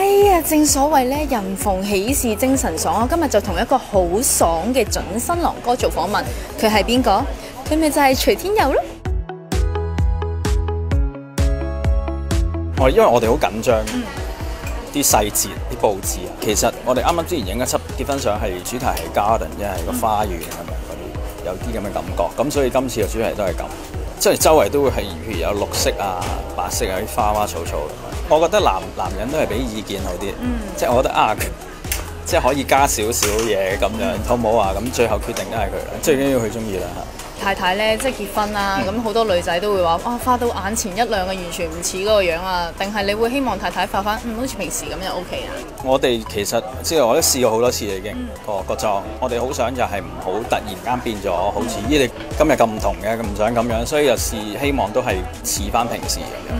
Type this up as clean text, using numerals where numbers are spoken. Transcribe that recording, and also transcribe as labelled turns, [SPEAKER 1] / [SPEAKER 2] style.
[SPEAKER 1] 呀，正所謂咧，人逢喜事精神爽。我今日就同一個好爽嘅準新郎哥做訪問，佢係邊個？佢咪就係徐天佑咯。
[SPEAKER 2] 因為我哋好緊張啲細節、啲佈置啊。其實我哋啱啱之前影一輯結婚相係主題係 garden， 即係個花園咁樣嗰啲，有啲咁嘅感覺。咁所以今次嘅主題都係咁，即係周圍都會係譬如有綠色啊、白色啊啲花花草草。我覺得男人都係俾意見好啲，即係我覺得即係可以加少少嘢咁樣，好唔好啊？咁最後決定都係佢啦，最緊要佢中意啦。
[SPEAKER 1] 太太咧即係結婚啦，咁好多女仔都會話化到眼前一亮啊，完全唔似嗰個樣啊，定係你會希望太太化翻好似平時咁就 OK 啊？
[SPEAKER 2] 我哋其實即係我都試過好多次已經個妝，我哋好想就係唔好突然間變咗好似你今日咁唔同嘅，唔想咁樣，所以就希望都係似翻平時咁樣。